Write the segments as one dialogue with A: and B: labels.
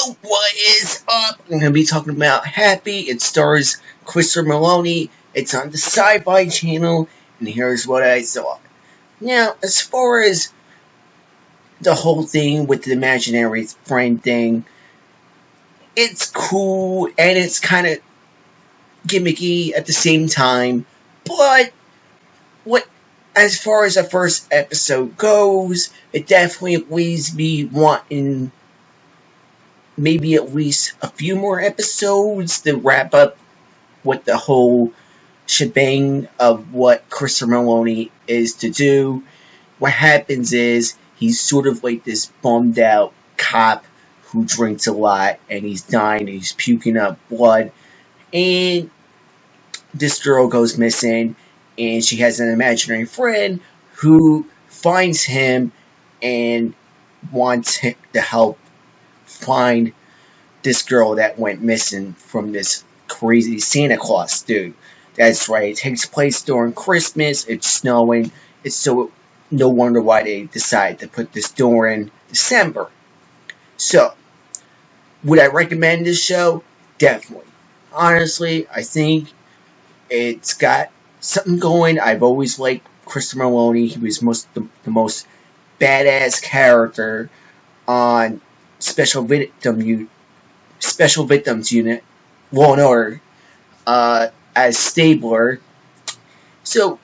A: Yo, what is up? I'm going to be talking about Happy. It stars Christopher Meloni. It's on the Sci-Fi channel, and here's what I saw. Now, as far as the whole thing with the imaginary friend thing, it's cool, and it's kind of gimmicky at the same time, but as far as the first episode goes, it definitely leaves me wanting maybe at least a few more episodes to wrap up with the whole shebang of what Christopher Meloni is to do. What happens is he's sort of like this bummed out cop who drinks a lot and he's dying and he's puking up blood, and this girl goes missing and she has an imaginary friend who finds him and wants him to help find this girl that went missing from this crazy Santa Claus dude. That's right, it takes place during Christmas, it's snowing, it's so no wonder why they decided to put this during December. So, would I recommend this show? Definitely. Honestly, I think it's got something going. I've always liked Christopher Meloni. He was the most badass character on Special Victims Unit, Law and Order, as Stabler. So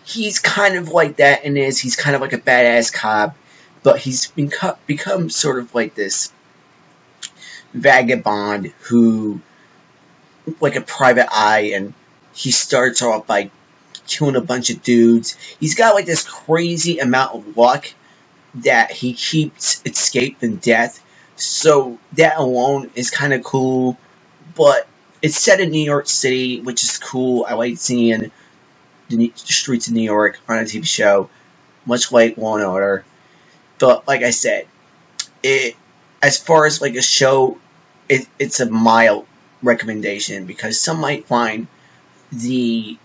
A: he's kind of like that in this. He's kind of like a badass cop, but he's become sort of like this vagabond who, like a private eye, and he starts off by killing a bunch of dudes. He's got like this crazy amount of luck that he keeps escaping death. So that alone is kind of cool. But it's set in New York City, which is cool. I like seeing the streets of New York on a TV show, much like Law and Order. But like I said, as far as like a show, it's a mild recommendation because some might find the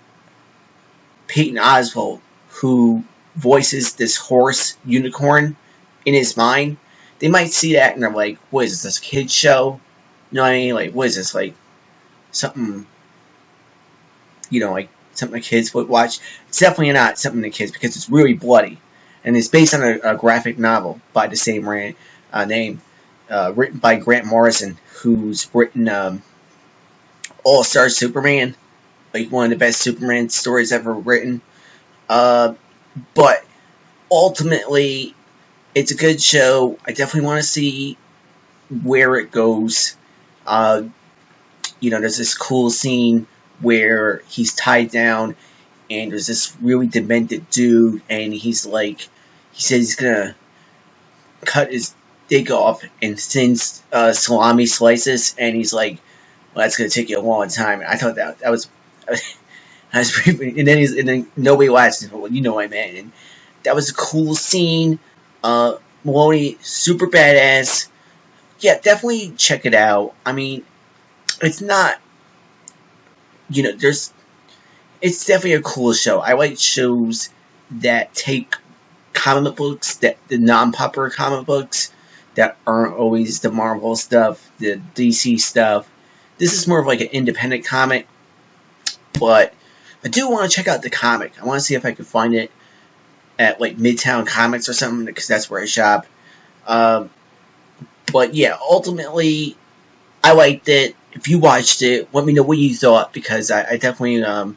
A: Patton Oswalt, who voices this horse unicorn in his mind, they might see that and they're like, what is this, a kid's show? You know what I mean? Like, what is this, like something, like something the kids would watch? It's definitely not something the kids, because it's really bloody. And it's based on a graphic novel by the same name, written by Grant Morrison, who's written All-Star Superman, like one of the best Superman stories ever written. But ultimately, it's a good show. I definitely want to see where it goes. There's this cool scene where he's tied down and there's this really demented dude, and he says he's gonna cut his dick off and sends salami slices, and he's like, well, that's gonna take you a long time. And I thought that was pretty, and then nobody watched it, well, you know what I meant. And that was a cool scene. Meloni, super badass. Yeah, definitely check it out. I mean, it's not, it's definitely a cool show. I like shows that take comic books, the non-popular comic books, that aren't always the Marvel stuff, the DC stuff. This is more of like an independent comic, but I do want to check out the comic. I want to see if I can find it at like Midtown Comics or something, because that's where I shop. But yeah, ultimately, I liked it. If you watched it, let me know what you thought, because I definitely a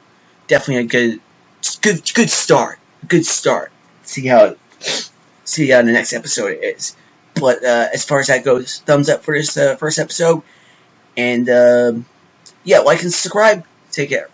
A: good start. Good start. See how the next episode is. But as far as that goes, thumbs up for this first episode. And yeah, like and subscribe. Take care.